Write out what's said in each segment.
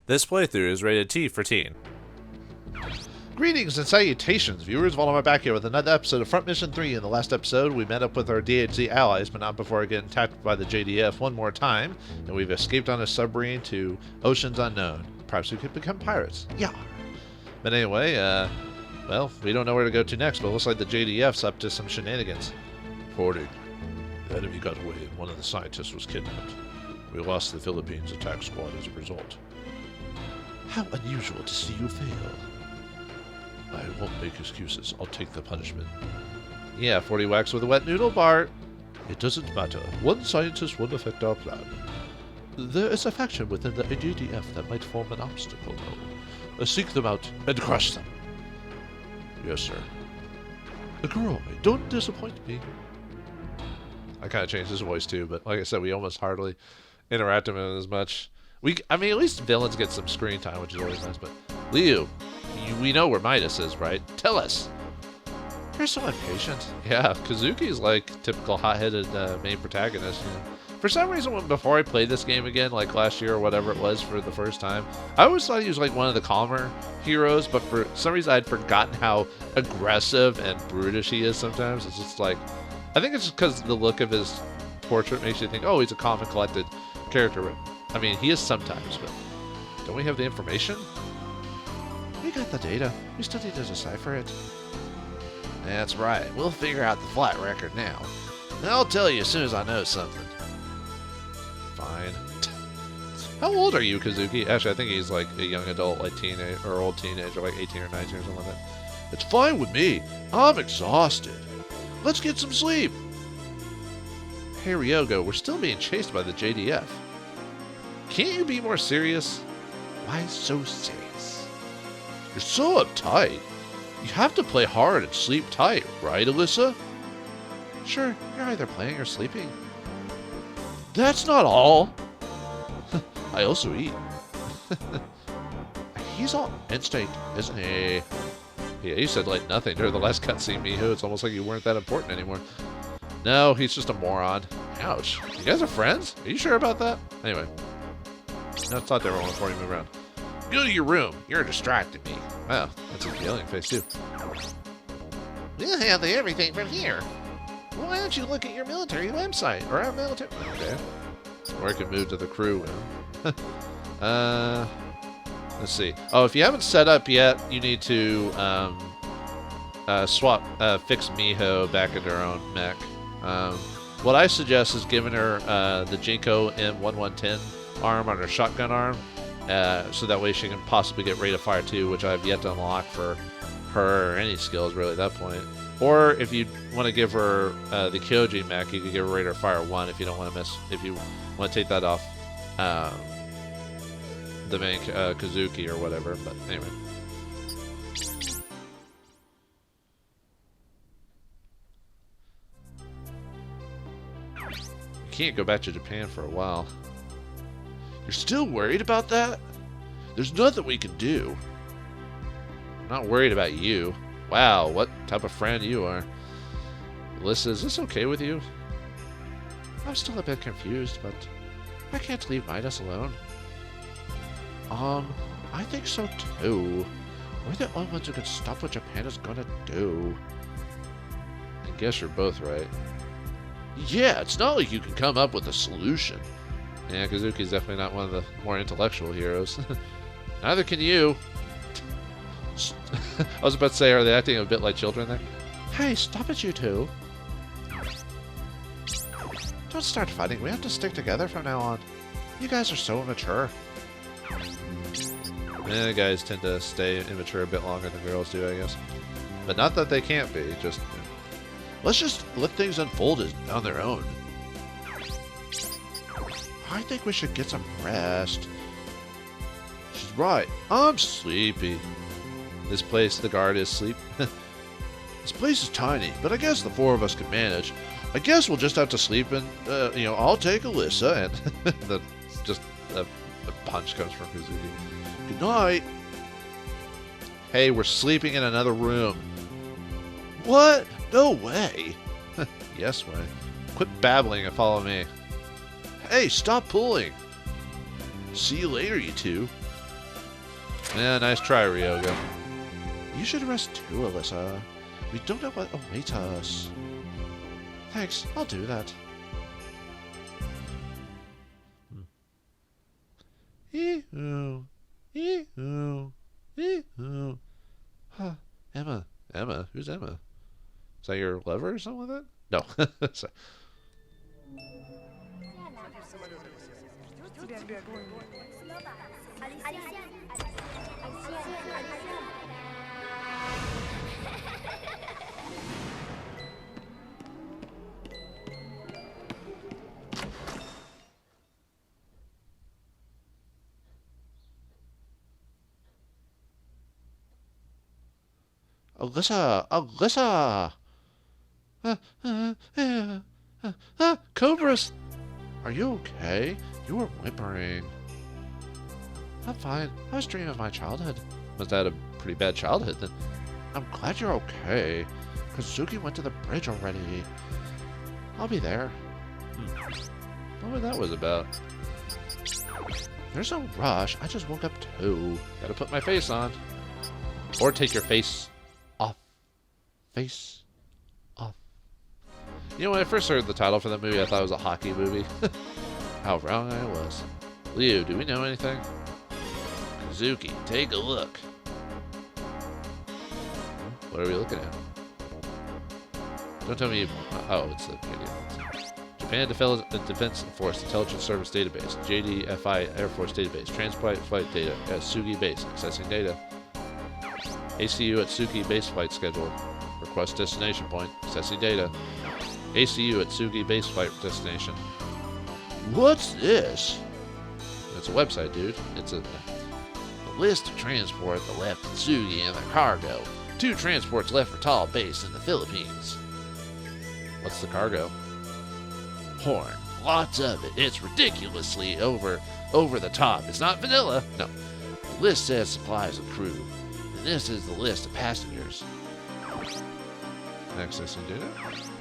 This playthrough is rated T for teen. Greetings and salutations, viewers. Vauldemare back here with another episode of Front Mission 3. In the last episode, we met up with our DHZ allies, but not before getting attacked by the JDF one more time, and we've escaped on a submarine to oceans unknown. Perhaps we could become pirates. Yeah. But anyway, well, we don't know where to go to next, but it looks like the JDF's up to some shenanigans. Reporting. The enemy got away and one of the scientists was kidnapped. We lost the Philippines attack squad as a result. How unusual to see you fail. I won't make excuses. I'll take the punishment. Yeah, 40 whacks with a wet noodle, Bart. It doesn't matter. One scientist won't affect our plan. There is a faction within the JDF that might form an obstacle, though. Seek them out and crush them. Yes, sir. Groy, don't disappoint me. I kind of changed his voice, too, but like I said, we almost hardly interact with him as much. I mean, at least villains get some screen time, which is always nice, but... Liu, we know where Midas is, right? Tell us! You're so impatient. Yeah, Kazuki's like typical hot-headed main protagonist, you know. For some reason, before I played this game again, like last year or whatever it was for the first time, I always thought he was like one of the calmer heroes, but for some reason I'd forgotten how aggressive and brutish he is sometimes. It's just like... I think it's just because the look of his portrait makes you think, oh, he's a calm and collected character. I mean, he is sometimes, but don't we have the information? We got the data. We still need to decipher it. That's right. We'll figure out the flight record now. And I'll tell you as soon as I know something. Fine. How old are you, Kazuki? Actually, I think he's like a young adult, like teenage or old teenager, like 18 or 19 or something like that. It's fine with me. I'm exhausted. Let's get some sleep. Hey, Ryogo, we're still being chased by the JDF. Can't you be more serious? Why so serious? You're so uptight. You have to play hard and sleep tight, right, Alyssa? Sure, you're either playing or sleeping. That's not all. I also eat. He's all instinct, isn't he? Yeah, you said like nothing during the last cutscene, Miho. It's almost like you weren't that important anymore. No, he's just a moron. Ouch. You guys are friends? Are you sure about that? Anyway. No, I thought they were only before you move around. Go to your room. You're distracting me. Wow, that's a yelling face, too. We'll handle everything from here. Well, why don't you look at your military website? Or our military... Okay. Or I can move to the crew room. Let's see. Oh, if you haven't set up yet, you need to fix Miho back into her own mech. What I suggest is giving her the Jinko M1110 arm on her shotgun arm, so that way she can possibly get rate of fire 2, which I've yet to unlock for her or any skills really at that point. Or if you want to give her the Kyoji mech, you can give her rate of fire 1 if you don't want to if you want to take that off the main Kazuki or whatever. But anyway. You can't go back to Japan for a while. You're still worried about that? There's nothing we can do. I'm not worried about you. Wow, what type of friend you are. Alyssa, is this okay with you? I'm still a bit confused, but I can't leave Midas alone. I think so too. We're the only ones who can stop what Japan is gonna do. I guess you're both right. Yeah, it's not like you can come up with a solution. Yeah, Kazuki's definitely not one of the more intellectual heroes. Neither can you. I was about to say, are they acting a bit like children there? Hey, stop it, you two. Don't start fighting. We have to stick together from now on. You guys are so immature. Yeah, guys tend to stay immature a bit longer than girls do, I guess. But not that they can't be, just... Let's just let things unfold on their own. I think we should get some rest. She's right. I'm sleepy. This place, the guard is asleep. This place is tiny, but I guess the four of us can manage. I guess we'll just have to sleep and, I'll take Alyssa, and just a punch comes from Kazuki. Good night. Hey, we're sleeping in another room. What? No way. Yes way. Quit babbling and follow me. Hey, stop pulling. See you later, you two. Yeah, nice try, Ryoga. You should rest too, Alyssa. We don't know what awaits us. Thanks, I'll do that. Ee-hoo. Ee-hoo. Ee-hoo. Huh. Emma. Emma? Who's Emma? Is that your lover or something like that? No. Sorry. Alyssa! Alyssa! Cobras! Are you okay? You were whimpering. I'm fine. I was dreaming of my childhood. Must have had a pretty bad childhood then. I'm glad you're okay. Kazuki went to the bridge already. I'll be there. What that was about? There's no rush. I just woke up too. Gotta put my face on. Or take your face off. Face off. You know, when I first heard the title for that movie, I thought it was a hockey movie. How wrong I was. Liu, do we know anything? Kazuki, take a look. What are we looking at? Don't tell me. Oh, it's the video. Japan Defense Force Intelligence Service Database. JDFI Air Force Database. Transport flight data at Sugi Base. Accessing data. ACU at Sugi Base flight schedule. Request destination point. Accessing data. ACU at Sugi Base flight destination. What's this? It's a website, dude. It's a list of transport that left at Sugi and their cargo. 2 transports left for Tall Base in the Philippines. What's the cargo? Porn. Lots of it. It's ridiculously over the top. It's not vanilla. No. The list says supplies and crew. And this is the list of passengers. Accessing data.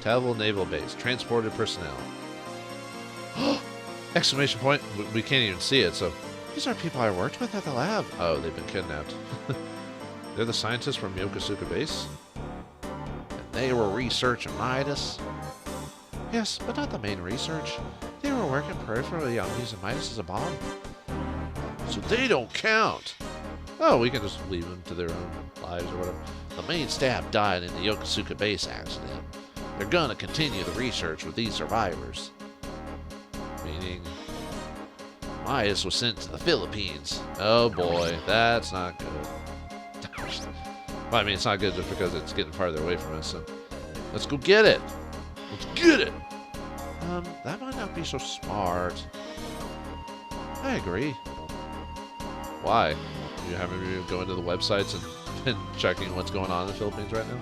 Tavel Naval Base. Transported personnel. Exclamation point. We can't even see it, so... These are people I worked with at the lab. Oh, they've been kidnapped. They're the scientists from Yokosuka Base? And they were researching MIDAS? Yes, but not the main research. They were working peripherally on using MIDAS as a bomb. So they don't count! Oh, we can just leave them to their own lives or whatever. The main staff died in the Yokosuka Base accident. They're gonna continue the research with these survivors. Meaning... MIDAS was sent to the Philippines. Oh boy, that's not good. Well, I mean, it's not good just because it's getting farther away from us, so... Let's go get it! Let's get it! That might not be so smart. I agree. Why? You haven't been going to the websites and been checking what's going on in the Philippines right now?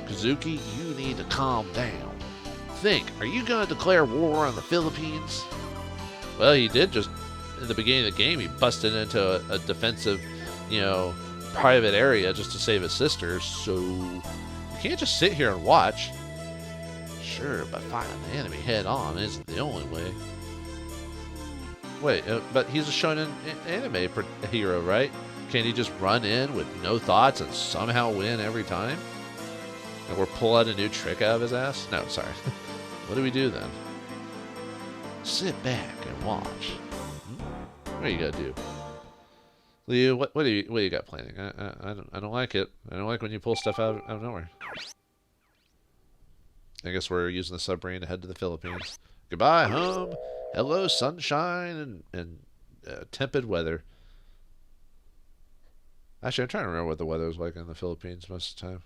Kazuki, you need to calm down. Think, are you going to declare war on the Philippines? Well, he did just... In the beginning of the game, he busted into a defensive, you know, private area just to save his sister, so you can't just sit here and watch. Sure, but fighting the enemy head-on isn't the only way. Wait, but he's a shonen anime hero, right? Can't he just run in with no thoughts and somehow win every time? Or pull out a new trick out of his ass? No, sorry. What do we do then? Sit back and watch. What are you gonna do, Liu? What do you got planning? I don't like it. I don't like when you pull stuff out of nowhere. I guess we're using the submarine to head to the Philippines. Goodbye, home. Hello, sunshine and tepid weather. Actually, I'm trying to remember what the weather was like in the Philippines most of the time.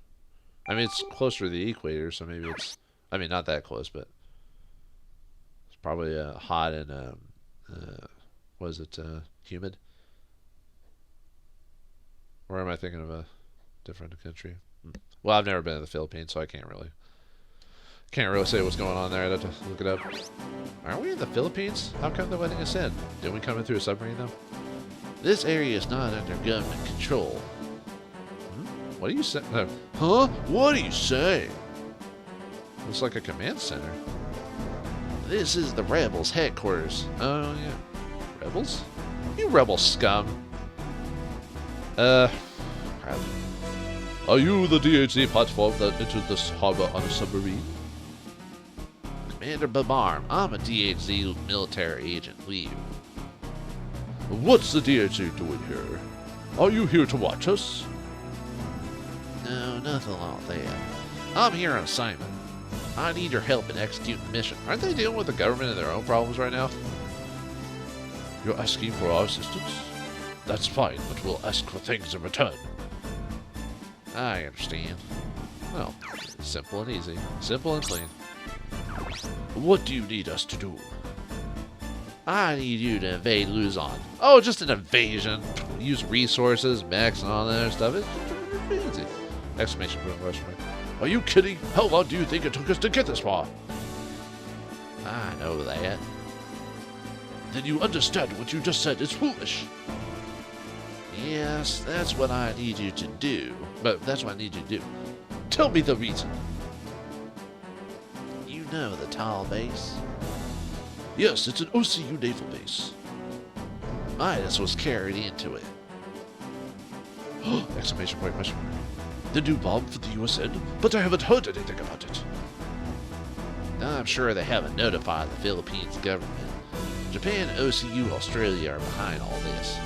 I mean, it's closer to the equator, so maybe it's... I mean, not that close, but... It's probably hot and... was it humid? Or am I thinking of a different country? Well, I've never been to the Philippines, so I can't really say what's going on there. I'd have to look it up. Aren't we in the Philippines? How come they're letting us in? Didn't we come in through a submarine, though? This area is not under government control. What are you saying? Huh? What are you saying? Looks like a command center. This is the rebels' headquarters. Oh, yeah. Rebels? You rebel scum. Crap. Are you the DHZ platform that entered this harbor on a submarine? Commander Vauldemare, I'm a DHZ military agent. Leave. What's the DHZ doing here? Are you here to watch us? No, nothing like that. I'm here on assignment. I need your help in executing the mission. Aren't they dealing with the government and their own problems right now? You're asking for our assistance? That's fine, but we'll ask for things in return. I understand. Well, simple and easy. Simple and clean. What do you need us to do? I need you to invade Luzon. Oh, just an invasion. Use resources, mechs, and all that other stuff. It's easy. Exclamation point, question mark. Are you kidding? How long do you think it took us to get this far? I know that. Then you understand what you just said is foolish. Yes, that's what I need you to do. But that's what I need you to do. Tell me the reason. You know the Tall base? Yes, it's an OCU naval base. MIDAS was carried into it. Exclamation point, question mark. The new bomb for the USN? But I haven't heard anything about it. I'm sure they haven't notified the Philippines government. Japan, OCU, Australia are behind all this.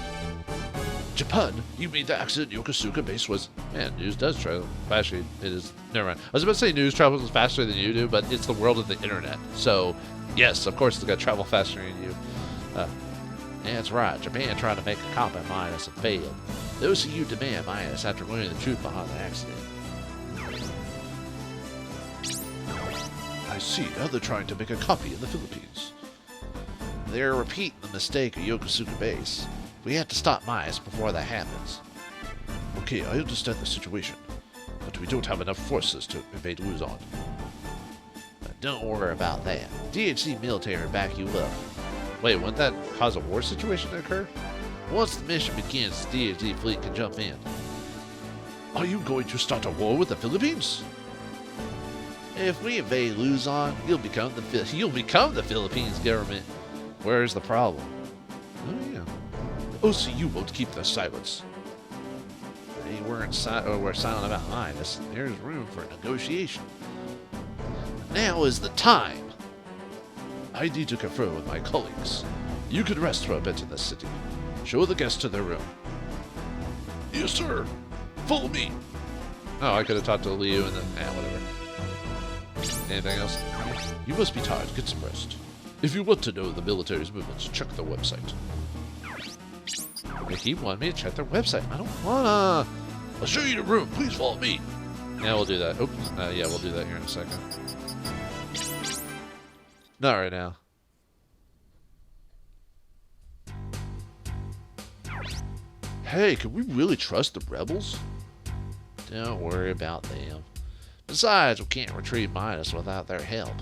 Japan? You mean the accident in Yokosuka base was... Man, news does travel. Actually, it is... Never mind. I was about to say news travels faster than you do, but it's the world of the internet. So, yes, of course it's going to travel faster than you. That's right. Japan tried to make a copy of MIDAS and failed. The OCU demand MIDAS after learning the truth behind the accident. I see. Now they're trying to make a copy in the Philippines. They're repeating the mistake of Yokosuka base. We have to stop MIDAS before that happens. Okay, I understand the situation, but we don't have enough forces to invade Luzon. But don't worry about that. DHC military will back you up. Wait, wouldn't that cause a war situation to occur? Once the mission begins, the DHC fleet can jump in. Are you going to start a war with the Philippines? If we invade Luzon, you'll become the Philippines government. Where's the problem? Oh yeah. The OCU won't keep their silence. We're silent about MIDAS. There's room for negotiation. Now is the time. I need to confer with my colleagues. You can rest for a bit in the city. Show the guests to their room. Yes, sir. Follow me. Oh, I could have talked to Liu and then, whatever. Anything else? You must be tired. Get some rest. If you want to know the military's movements, check their website. He wanted me to check their website. I don't wanna. I'll show you the room. Please follow me. Yeah, we'll do that. Oops. Yeah, we'll do that here in a second. Not right now. Hey, can we really trust the rebels? Don't worry about them. Besides, we can't retrieve MIDAS without their help.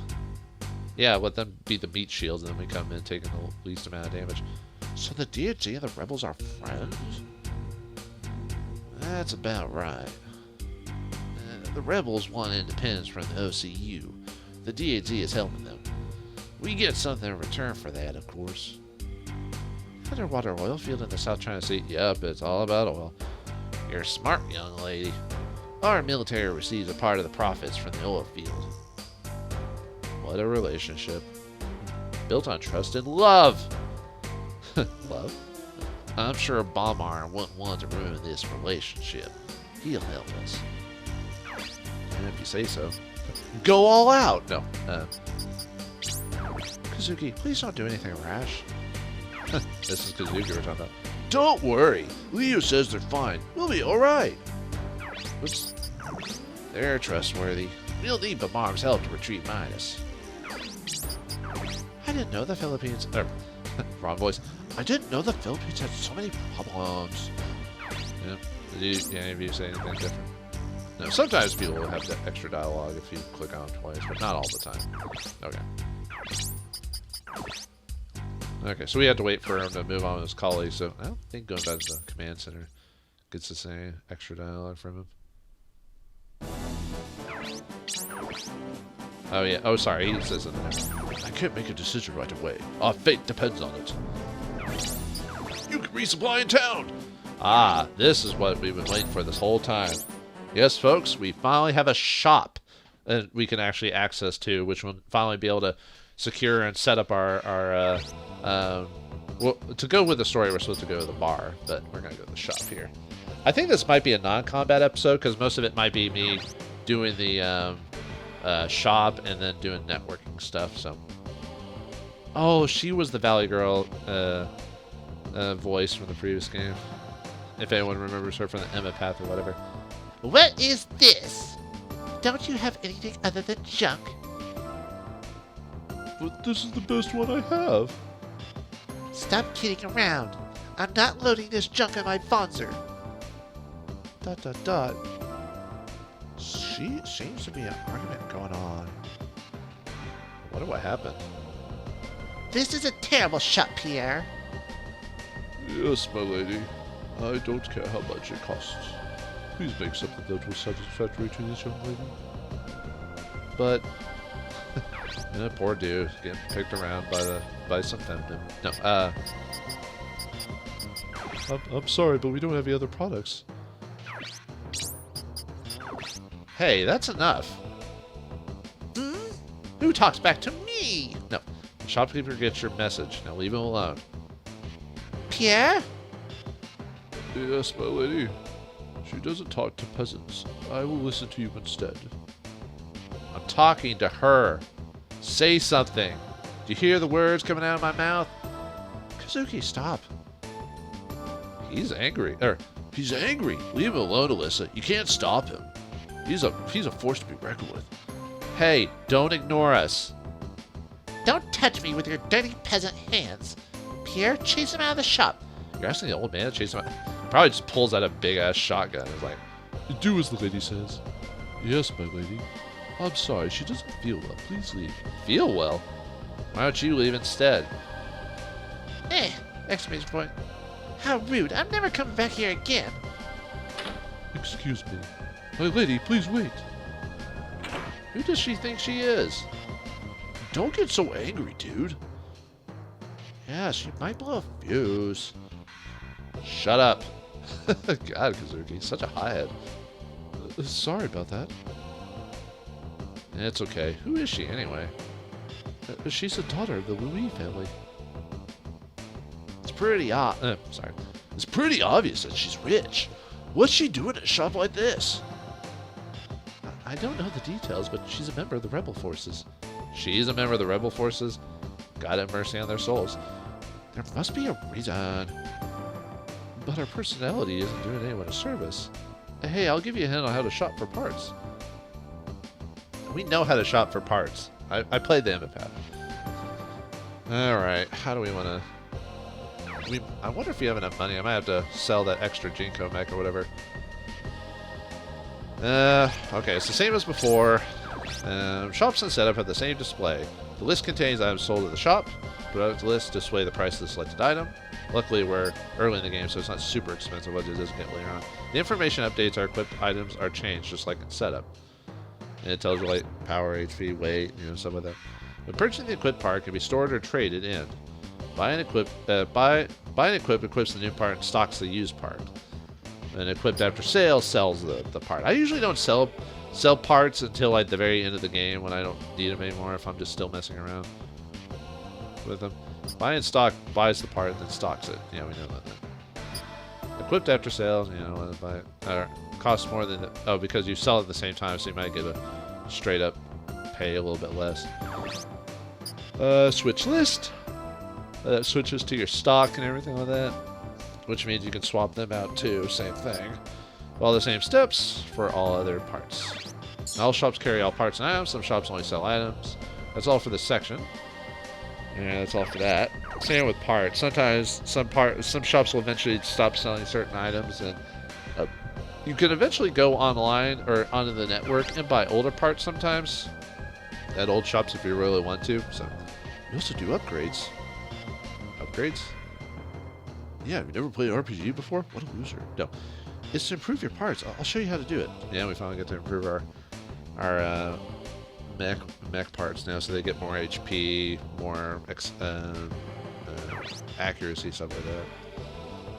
Yeah, let them be the meat shields, and then we come in taking the least amount of damage. So the DHZ and the rebels are friends? That's about right. The rebels want independence from the OCU. The DHZ is helping them. We get something in return for that, of course. Underwater oil field in the South China Sea. Yep, it's all about oil. You're smart, young lady. Our military receives a part of the profits from the oil field. What a relationship. Built on trust and love. Love? I'm sure Vauldemare wouldn't want to ruin this relationship. He'll help us. And if you say so. Go all out! No. Kazuki, please don't do anything rash. This is Kazuki we're talking about. Don't worry. Leo says they're fine. We'll be alright. Oops. They're trustworthy. We'll need Vauldemare's help to retrieve MIDAS. I didn't know the Philippines... wrong voice. I didn't know the Philippines had so many problems. Yeah. Did any of you say anything different? No, sometimes people will have that extra dialogue if you click on it twice, but not all the time. Okay. Okay, so we had to wait for him to move on with his colleagues, so I don't think going back to the command center gets us any extra dialogue from him. Oh yeah, oh sorry, he says it there. I can't make a decision right away. Our fate depends on it. You can resupply in town! Ah, this is what we've been waiting for this whole time. Yes, folks, we finally have a shop that we can actually access to, which will finally be able to secure and set up our well, to go with the story, we're supposed to go to the bar, but we're going to go to the shop here. I think this might be a non-combat episode, because most of it might be me doing the shop and then doing networking stuff, so. Oh, she was the Valley Girl voice from the previous game. If anyone remembers her from the Emma Path or whatever. What is this? Don't you have anything other than junk? But this is the best one I have. Stop kidding around. I'm not loading this junk on my Wanzer. ... She seems to be an argument going on. I wonder what happened. This is a terrible shop, Pierre. Yes, my lady. I don't care how much it costs. Please make something that was satisfactory to this young lady. But poor dude getting picked around by some femdom. No, I'm sorry, but we don't have any other products. Hey, that's enough. Hmm? Who talks back to me? No, the shopkeeper gets your message. Now leave him alone. Pierre? Yes, my lady. She doesn't talk to peasants. I will listen to you instead. I'm talking to her. Say something. Do you hear the words coming out of my mouth? Kazuki, stop. He's angry. He's angry. Leave him alone, Alyssa. You can't stop him. He's a force to be reckoned with. Hey, don't ignore us. Don't touch me with your dirty peasant hands. Pierre, chase him out of the shop. You're asking the old man to chase him out? Probably just pulls out a big-ass shotgun. It's like, do as the lady says. Yes, my lady. I'm sorry, she doesn't feel well. Please leave. Feel well? Why don't you leave instead? Exclamation point. How rude. I'm never coming back here again. Excuse me. My lady, please wait. Who does she think she is? Don't get so angry, dude. Yeah, she might blow a fuse. Shut up. God, Kazuki, such a hothead. Sorry about that. It's okay. Who is she, anyway? She's a daughter of the Louis family. It's pretty It's pretty obvious that she's rich. What's she doing at a shop like this? I don't know the details, but she's a member of the rebel forces. She's a member of the rebel forces? God have mercy on their souls. There must be a reason. But her personality isn't doing anyone a service. Hey, I'll give you a hint on how to shop for parts. We know how to shop for parts. I played the Empath. Alright, how do we want to... I wonder if we have enough money. I might have to sell that extra Jinko mech or whatever. Okay, it's the same as before. Shops and setup have the same display. The list contains items sold at the shop. Product list display the price of the selected item. Luckily, we're early in the game, so it's not super expensive, but it doesn't get later on. The information updates our equipped items are changed, just like in setup. And it tells you like power, HP, weight, stuff like that. When purchasing the equipped part can be stored or traded in. Buy and equip equips the new part and stocks the used part. And equipped after sale sells the part. I usually don't sell parts until like the very end of the game when I don't need them anymore, if I'm just still messing around with them. Buy and stock buys the part, then stocks it. Yeah, we know about that. Equipped after sales, buy it. Costs more than because you sell it at the same time, so you might get a straight up pay a little bit less. Switch list. That switches to your stock and everything like that, which means you can swap them out too. Same thing. All the same steps for all other parts. All shops carry all parts and items. Some shops only sell items. That's all for this section. Yeah, that's all for that. Same with parts. Sometimes some shops will eventually stop selling certain items, and you can eventually go online or onto the network and buy older parts sometimes at old shops if you really want to. So you also do upgrades. Upgrades? Yeah, have you never played an RPG before? What a loser. No. It's to improve your parts. I'll show you how to do it. Yeah, we finally get to improve our mech parts now, so they get more HP, more accuracy, stuff like that.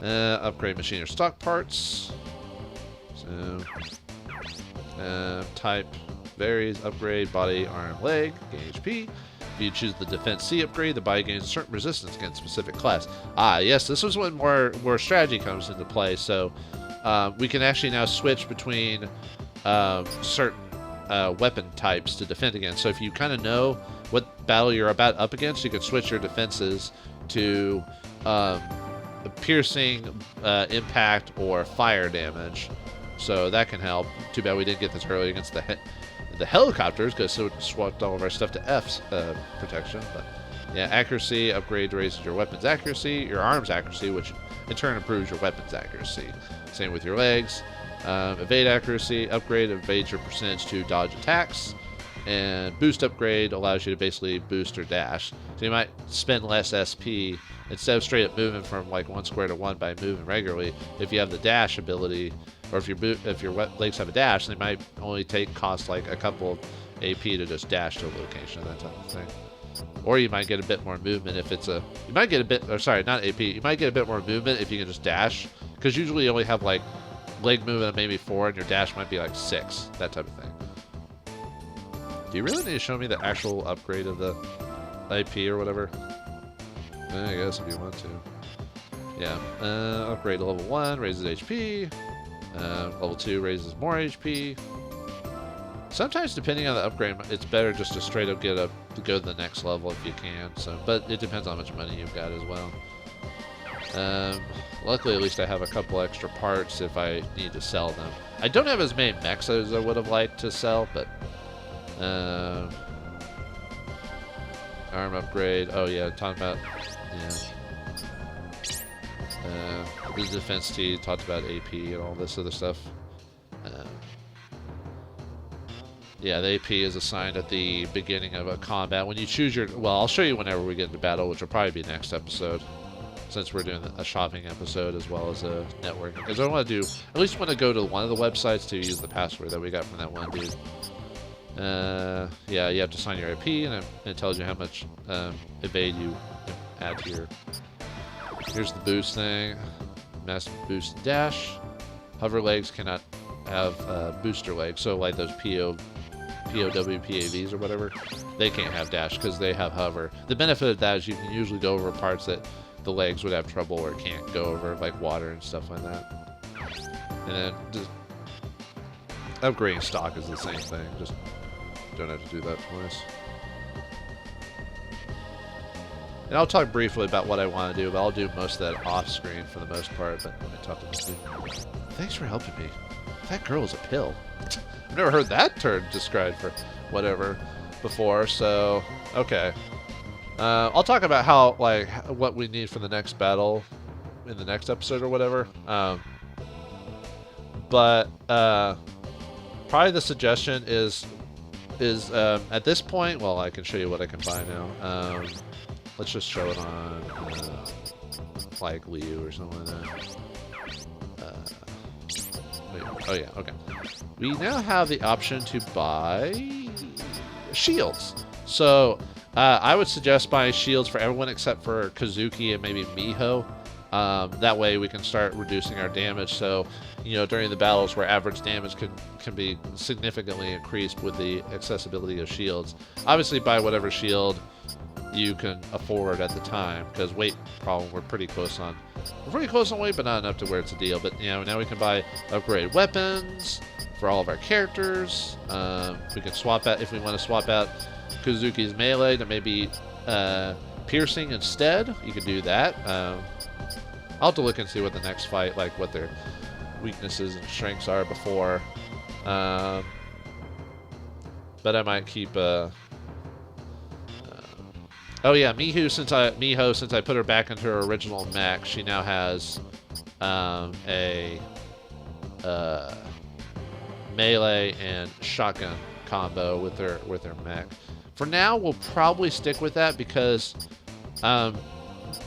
Upgrade machine or stock parts. So, type varies. Upgrade body, arm, leg. Gain HP. If you choose the defense C upgrade, the body gains certain resistance against specific class. Ah, yes, this is when more strategy comes into play. So we can actually now switch between certain weapon types to defend against. So if you kind of know what battle you're about up against, you can switch your defenses to piercing, impact, or fire damage. So that can help. Too bad we didn't get this early against the helicopters, because it swapped all of our stuff to F's protection. But yeah, accuracy upgrade raises your weapon's accuracy, your arm's accuracy, which in turn improves your weapon's accuracy. Same with your legs. Evade accuracy upgrade evades your percentage to dodge attacks, and boost upgrade allows you to basically boost or dash. So you might spend less SP instead of straight up moving from like 1 square to 1 by moving regularly. If you have the dash ability, or if your legs have a dash, they might only cost like a couple of AP to just dash to a location, that type of thing. Or you might get a bit more movement if it's you might get a bit, or sorry, not AP, you might get a bit more movement if you can just dash, because usually you only have like leg movement of maybe 4 and your dash might be like 6, that type of thing. Do you really need to show me the actual upgrade of the AP or whatever? I guess if you want to. Yeah, upgrade to level 1, raises HP. Level 2 raises more HP. Sometimes, depending on the upgrade, it's better just to straight up go to the next level if you can. So, but it depends on how much money you've got as well. Luckily, at least I have a couple extra parts if I need to sell them. I don't have as many mechs as I would have liked to sell, but arm upgrade. Oh yeah, talking about the defense T, talked about AP and all this other stuff. Yeah, the AP is assigned at the beginning of a combat. When you choose your... Well, I'll show you whenever we get into battle, which will probably be next episode, since we're doing a shopping episode as well as a networking. Because I want to do... At least want to go to one of the websites to use the password that we got from that one dude. Yeah, you have to assign your AP, and it tells you how much evade you add to your... Here's the boost thing. Mass boost dash. Hover legs cannot have booster legs, so like those POW PAVs or whatever, they can't have dash because they have hover. The benefit of that is you can usually go over parts that the legs would have trouble or can't go over, like water and stuff like that. And then just upgrading stock is the same thing, just don't have to do that twice. And I'll talk briefly about what I want to do, but I'll do most of that off screen for the most part. But let me talk to this dude. Thanks for helping me. That girl is a pill. I've never heard that term described for whatever before, so okay. I'll talk about how, like, what we need for the next battle in the next episode or whatever. But probably the suggestion is at this point, well, I can show you what I can buy now. Let's just show it on like Liu or something like that. Oh yeah, okay. We now have the option to buy shields. So I would suggest buying shields for everyone except for Kazuki and maybe Miho. That way we can start reducing our damage. So, you know, during the battles where average damage can be significantly increased with the accessibility of shields. Obviously buy whatever shield you can afford at the time, because weight problem we're pretty close on weight, but not enough to where it's a deal. But you know, now we can buy upgraded weapons for all of our characters. We can swap out, if we want to swap out Kazuki's melee to maybe piercing instead, you can do that. I'll have to look and see what the next fight, like what their weaknesses and strengths are before, but I might keep oh yeah, Miho, since I put her back into her original mech, she now has a melee and shotgun combo with her mech. For now, we'll probably stick with that because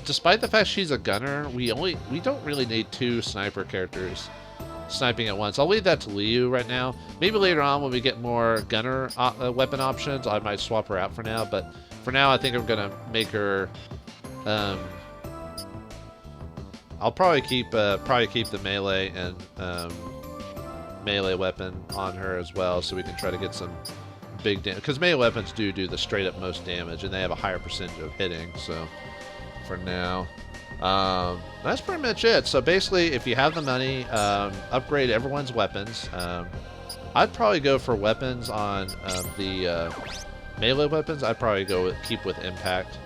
despite the fact she's a gunner, we don't really need 2 sniper characters sniping at once. I'll leave that to Liu right now. Maybe later on when we get more gunner weapon options, I might swap her out for now, but for now, I think I'm gonna make her I'll probably keep the melee and melee weapon on her as well, so we can try to get some big damage. Because melee weapons do the straight up most damage, and they have a higher percentage of hitting. So for now, that's pretty much it. So basically, if you have the money, upgrade everyone's weapons. I'd probably go for weapons on the melee weapons. I'd probably keep with impact.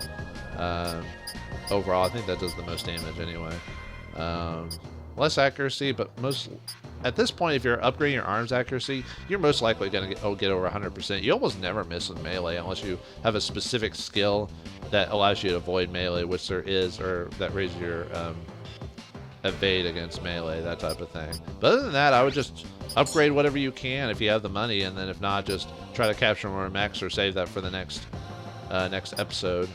Overall, I think that does the most damage anyway. Less accuracy, but at this point, if you're upgrading your arms accuracy, you're most likely going to get over 100%. You almost never miss with melee unless you have a specific skill that allows you to avoid melee, which there is, or that raises your evade against melee, that type of thing. But other than that, I would just upgrade whatever you can if you have the money, and then if not, just try to capture more mechs or save that for the next episode.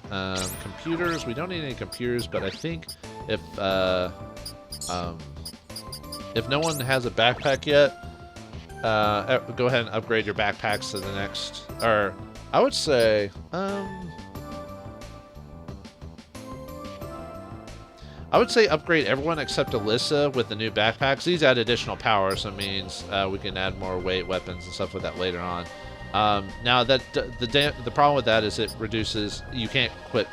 Computers, we don't need any computers, but I think if no one has a backpack yet, go ahead and upgrade your backpacks to the next, or I would say, upgrade everyone except Alyssa with the new backpacks. These add additional power, so it means we can add more weight, weapons, and stuff with that later on. Now that the problem with that is it reduces. You can't equip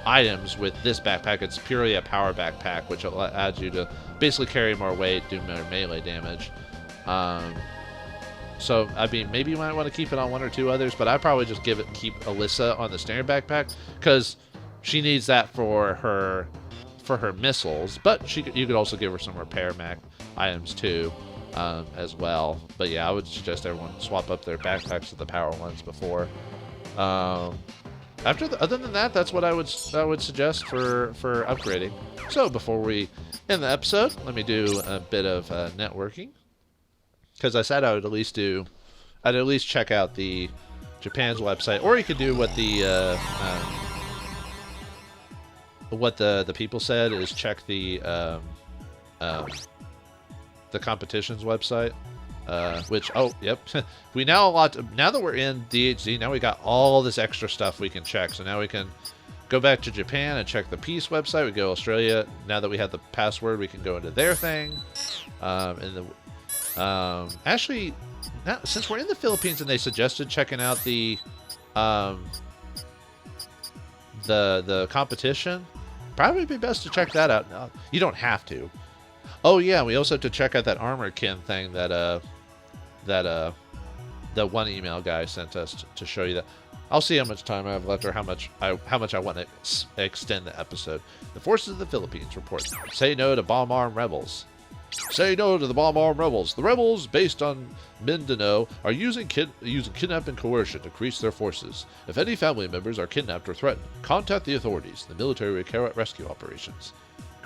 items with this backpack. It's purely a power backpack, which allows you to basically carry more weight, do more melee damage. So I mean, maybe you might want to keep it on one or two others, but I'd probably just keep Alyssa on the standard backpack because she needs that for her missiles. But you could also give her some repair mech items too. As well, but yeah, I would suggest everyone swap up their backpacks to the power ones before. Other than that, that's what I would suggest for upgrading. So before we end the episode, let me do a bit of networking, because I said I'd at least check out the Japan's website, or you could do what the people said is check the competition's website, which, oh, yep. now that we're in DHZ, now we got all this extra stuff we can check. So now we can go back to Japan and check the Peace website. We go to Australia. Now that we have the password, we can go into their thing. Actually, now, since we're in the Philippines and they suggested checking out the competition, probably be best to check that out. No, you don't have to. Oh yeah, we also have to check out that armor kin thing that the one email guy sent us to show you that. I'll see how much time I have left or how much I want to extend the episode. The forces of the Philippines report: say no to bomb arm rebels. Say no to the bomb arm rebels. The rebels, based on Mindanao, are using kidnap and coercion to increase their forces. If any family members are kidnapped or threatened, contact the authorities. The military will carry out rescue operations.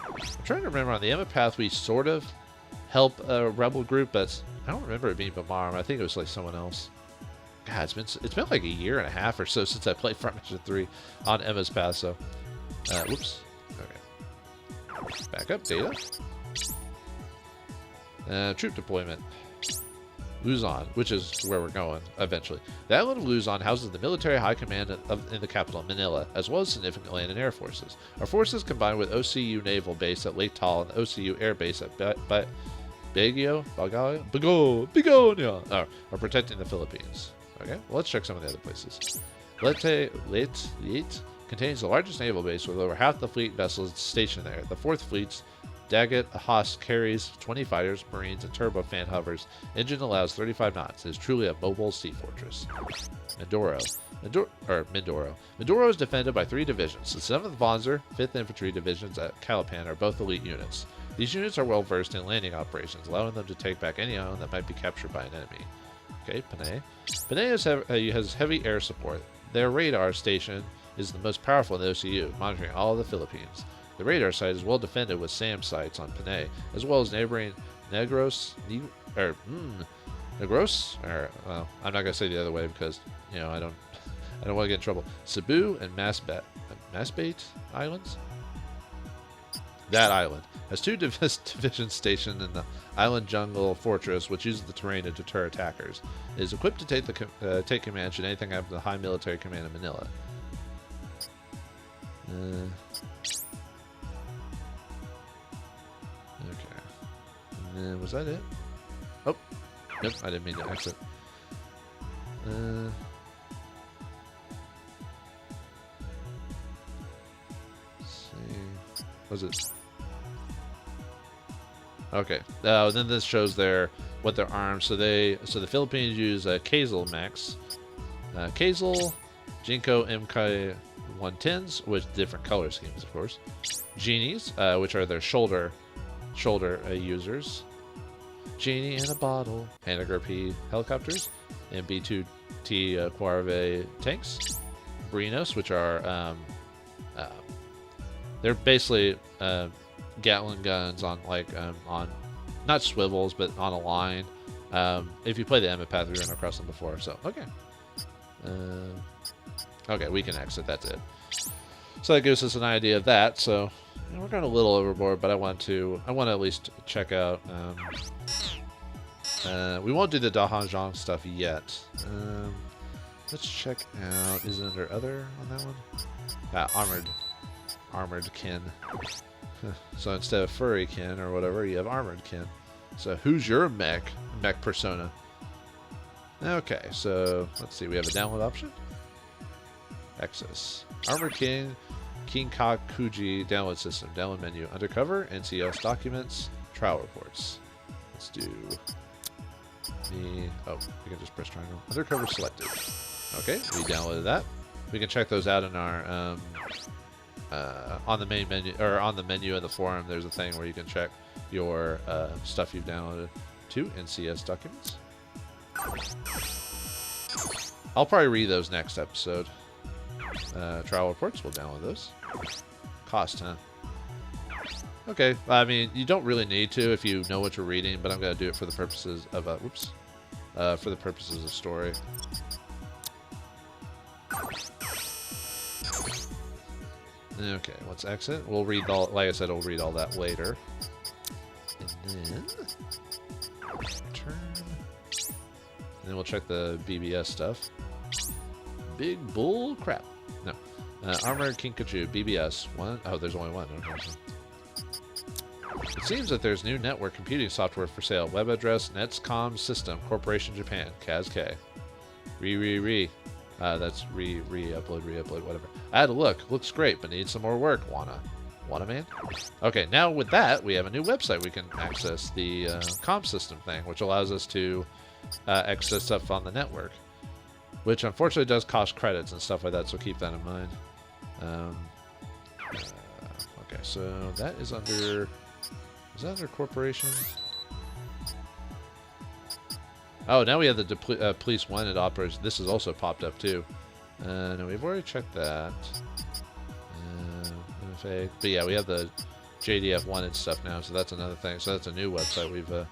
I'm trying to remember, on the Empath we sort of help a rebel group, but I don't remember it being Vauldemare. I think it was like someone else. God, it's been like a year and a half or so since I played Front Mission 3 on Emma's Path. So, whoops. Okay. Back up, data. Troop deployment. Luzon, which is where we're going eventually. The island of Luzon houses the military high command in the capital, Manila, as well as significant land and air forces. Our forces, combined with OCU naval base at Lake Tal and the OCU air base at Begonia, are protecting the Philippines. Okay, well, let's check some of the other places. Leyte contains the largest naval base with over half the fleet vessels stationed there. The 4th Fleet's Daggett Haas carries 20 fighters, marines, and turbofan hovers. Engine allows 35 knots. It is truly a mobile sea fortress. Mindoro is defended by 3 divisions. The 7th Wanzer, 5th Infantry Divisions at Calapan are both elite units. These units are well versed in landing operations, allowing them to take back any island that might be captured by an enemy. Okay, Panay. Panay has heavy air support. Their radar station is the most powerful in the OCU, monitoring all of the Philippines. The radar site is well defended with SAM sites on Panay, as well as neighboring Negros, well, I'm not gonna say the other way because I don't want to get in trouble. Cebu and Masbate Islands. That island has 2 divisions stationed in the island jungle fortress, which uses the terrain to deter attackers. It is equipped to take command should anything happen to the high military command in Manila. Was that it? Oh, nope, I didn't mean to exit. Let's see. Was it? Okay. Then this shows what their arms. So the Philippines use Kazel mechs. Kazel, Jinko MK110s with different color schemes, of course. Genies, which are their shoulder users. Genie in a bottle. Panagar P helicopters. And B2T Quarve tanks. Brinos, which are they're basically Gatling guns on on not swivels but on a line. If you play the Emmett path, you've run across them before. So okay. Okay, we can exit. That's it. So that gives us an idea of that. So we're going a little overboard, but I want to at least check out. We won't do the Dahanzhong stuff yet. Let's check out. Is it under other on that one? Armored kin. So instead of furry kin or whatever, you have armored kin. So who's your mech persona? Okay, so let's see. We have a download option. Access. Armored King, Kinkakuji download system. Download menu. Undercover, NCS documents, trial reports. Let's do the... Oh, we can just press triangle. Undercover selected. Okay, we downloaded that. We can check those out in our... on the main menu, or on the menu of the forum, there's a thing where you can check your stuff you've downloaded to NCS documents. I'll probably read those next episode. Trial reports, we'll download those. Cost, huh? Okay, I mean, you don't really need to if you know what you're reading, but I'm going to do it for the purposes of, for the purposes of story. Okay, let's exit. We'll read all, like I said, we'll read all that later. And then return. And then we'll check the BBS stuff. Big bull crap. No. Armored Kinkaju, BBS. One. Oh, there's only one. Okay. It seems that there's new network computing software for sale. Web address, Netscom System, Corporation Japan, KazK. That's upload, whatever. I had a look. Looks great, but needs some more work. Wanna, man? Okay, now with that, we have a new website. We can access the comm system thing, which allows us to access stuff on the network, which unfortunately does cost credits and stuff like that, so keep that in mind. Okay, so that is under... Is that under corporations? Oh, now we have the police wanted operators. This is also popped up too. No, we've already checked that. But yeah, we have the JDF wanted stuff now, so that's another thing. So that's a new website we've. Oh,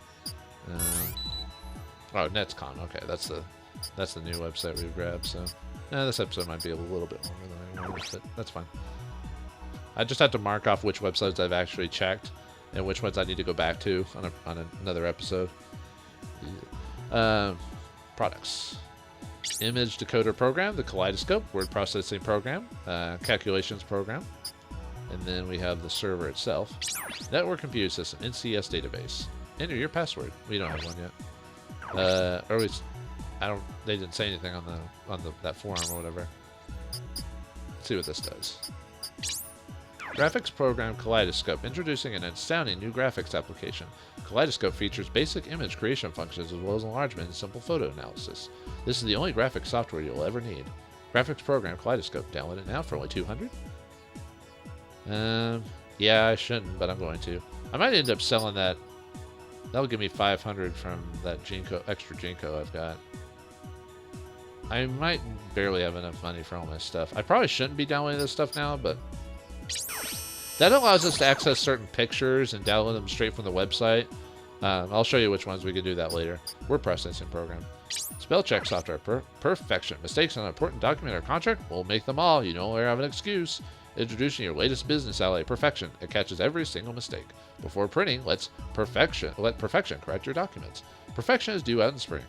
Netscom. Okay, that's the new website we've grabbed. So, this episode might be a little bit longer than I wanted, but that's fine. I just have to mark off which websites I've actually checked and which ones I need to go back to on another episode. Products. Image decoder program, the kaleidoscope, word processing program, calculations program, and then we have the server itself. Network computer system, NCS database. Enter your password. We don't have one yet. Or at least, they didn't say anything on that forum or whatever. Let's see what this does. Graphics program Kaleidoscope, introducing an astounding new graphics application. Kaleidoscope features basic image creation functions as well as enlargement and simple photo analysis. This is the only graphics software you'll ever need. Graphics program Kaleidoscope. Download it now for only $200. Yeah, I shouldn't, but I'm going to. I might end up selling that. That'll give me $500 from that extra Jinko I've got. I might barely have enough money for all my stuff. I probably shouldn't be downloading this stuff now, but that allows us to access certain pictures and download them straight from the website. I'll show you which ones we can do that later. Word processing program. Spell check software. Perfection. Mistakes on an important document or contract? We'll make them all. You no longer have an excuse. Introducing your latest business ally, Perfection. It catches every single mistake. Before printing, let Perfection correct your documents. Perfection is due out in spring.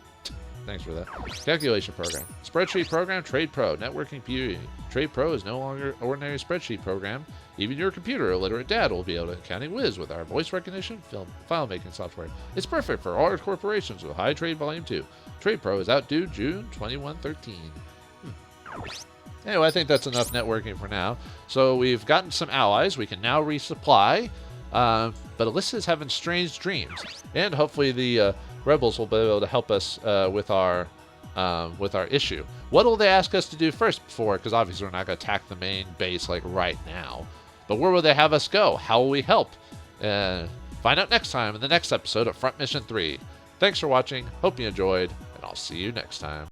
Thanks for that. Calculation program. Spreadsheet program, Trade Pro, networking beauty. Trade Pro is no longer ordinary spreadsheet program. Even your computer illiterate dad will be able to accounting whiz with our voice recognition file making software. It's perfect for large corporations with high trade volume too. Trade Pro is out due June 2113. Anyway, I think that's enough networking for now. So we've gotten some allies. We can now resupply. But Alyssa's having strange dreams, and hopefully the rebels will be able to help us with our issue. What will they ask us to do first before? Because obviously we're not going to attack the main base like right now. But where will they have us go? How will we help? Find out next time in the next episode of Front Mission 3. Thanks for watching. Hope you enjoyed, and I'll see you next time.